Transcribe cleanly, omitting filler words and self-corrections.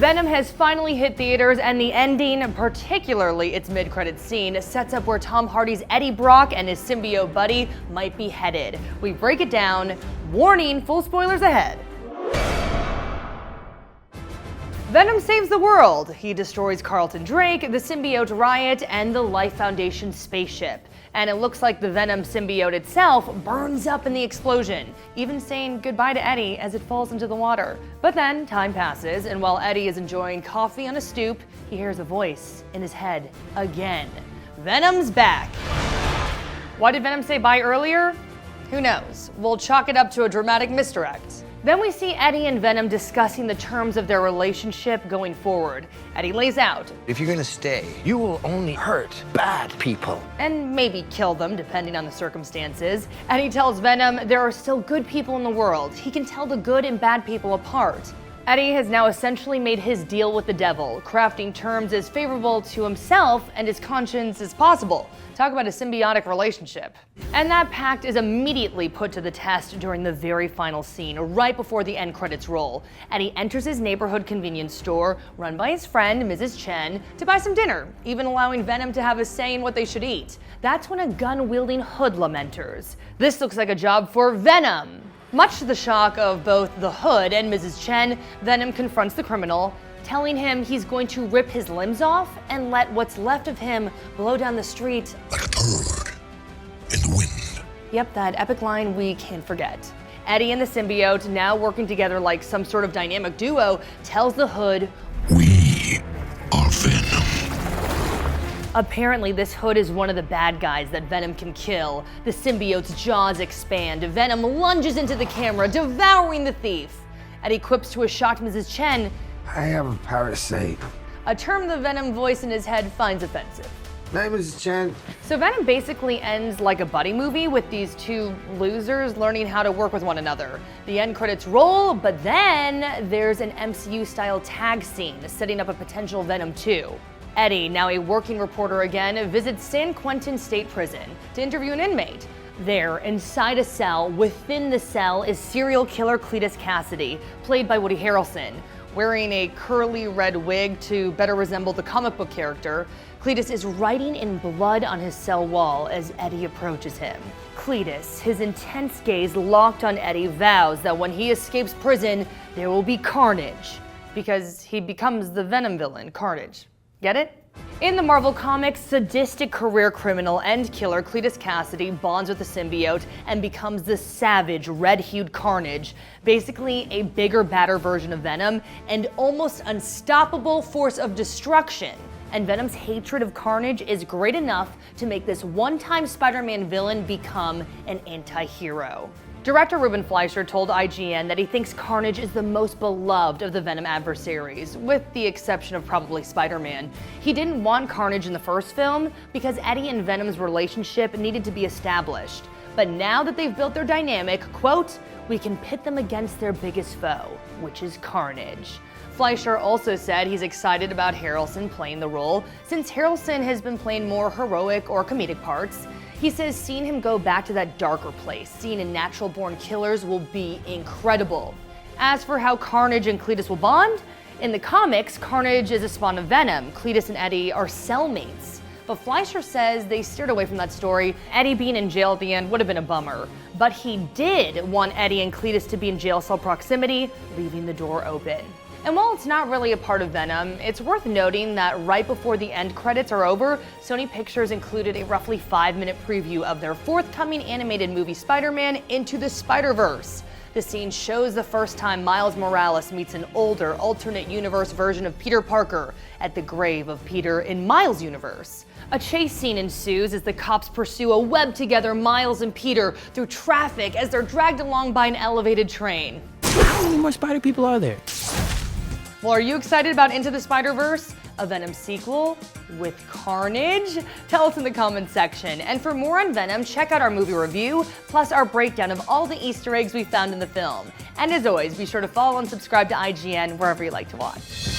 Venom has finally hit theaters, and the ending, particularly its mid-credits scene, sets up where Tom Hardy's Eddie Brock and his symbiote buddy might be headed. We break it down. Warning, full spoilers ahead. Venom saves the world. He destroys Carlton Drake, the symbiote Riot, and the Life Foundation spaceship. And it looks like the Venom symbiote itself burns up in the explosion, even saying goodbye to Eddie as it falls into the water. But then time passes, and while Eddie is enjoying coffee on a stoop, he hears a voice in his head again. Venom's back. Why did Venom say bye earlier? Who knows? We'll chalk it up to a dramatic misdirect. Then we see Eddie and Venom discussing the terms of their relationship going forward. Eddie lays out, if you're gonna stay, you will only hurt bad people. And maybe kill them, depending on the circumstances. Eddie tells Venom there are still good people in the world. He can tell the good and bad people apart. Eddie has now essentially made his deal with the devil, crafting terms as favorable to himself and his conscience as possible. Talk about a symbiotic relationship. And that pact is immediately put to the test during the very final scene, right before the end credits roll. Eddie enters his neighborhood convenience store, run by his friend, Mrs. Chen, to buy some dinner, even allowing Venom to have a say in what they should eat. That's when a gun-wielding hoodlum enters. This looks like a job for Venom. Much to the shock of both the Hood and Mrs. Chen, Venom confronts the criminal, telling him he's going to rip his limbs off and let what's left of him blow down the street like a bird in the wind. Yep, that epic line we can't forget. Eddie and the symbiote, now working together like some sort of dynamic duo, tells the Hood, we are Venom. Apparently, this Hood is one of the bad guys that Venom can kill. The symbiote's jaws expand. Venom lunges into the camera, devouring the thief. Eddie quips to a shocked Mrs. Chen, I have a parasite. A term the Venom voice in his head finds offensive. My name is Chen. So Venom basically ends like a buddy movie with these two losers learning how to work with one another. The end credits roll, but then there's an MCU-style tag scene setting up a potential Venom 2. Eddie, now a working reporter again, visits San Quentin State Prison to interview an inmate. There, inside a cell, within the cell, is serial killer Cletus Cassidy, played by Woody Harrelson. Wearing a curly red wig to better resemble the comic book character, Cletus is writing in blood on his cell wall as Eddie approaches him. Cletus, his intense gaze locked on Eddie, vows that when he escapes prison, there will be carnage, because he becomes the Venom villain, Carnage. Get it? In the Marvel Comics, sadistic career criminal and killer Cletus Cassidy bonds with the symbiote and becomes the savage, red-hued Carnage, basically a bigger, badder version of Venom, and almost unstoppable force of destruction. And Venom's hatred of Carnage is great enough to make this one-time Spider-Man villain become an anti-hero. Director Ruben Fleischer told IGN that he thinks Carnage is the most beloved of the Venom adversaries, with the exception of probably Spider-Man. He didn't want Carnage in the first film because Eddie and Venom's relationship needed to be established. But now that they've built their dynamic, quote, we can pit them against their biggest foe, which is Carnage. Fleischer also said he's excited about Harrelson playing the role, since Harrelson has been playing more heroic or comedic parts. He says seeing him go back to that darker place, seen in Natural Born Killers, will be incredible. As for how Carnage and Cletus will bond, in the comics, Carnage is a spawn of Venom. Cletus and Eddie are cellmates. But Fleischer says they steered away from that story. Eddie being in jail at the end would have been a bummer. But he did want Eddie and Cletus to be in jail cell proximity, leaving the door open. And while it's not really a part of Venom, it's worth noting that right before the end credits are over, Sony Pictures included a roughly 5-minute preview of their forthcoming animated movie Spider-Man Into the SpiderVerse. The scene shows the first time Miles Morales meets an older, alternate universe version of Peter Parker at the grave of Peter in Miles' universe. A chase scene ensues as the cops pursue a web-together Miles and Peter through traffic as they're dragged along by an elevated train. How many more spider people are there? Well, are you excited about Into the Spider-Verse, a Venom sequel with Carnage? Tell us in the comments section. And for more on Venom, check out our movie review, plus our breakdown of all the Easter eggs we found in the film. And as always, be sure to follow and subscribe to IGN wherever you like to watch.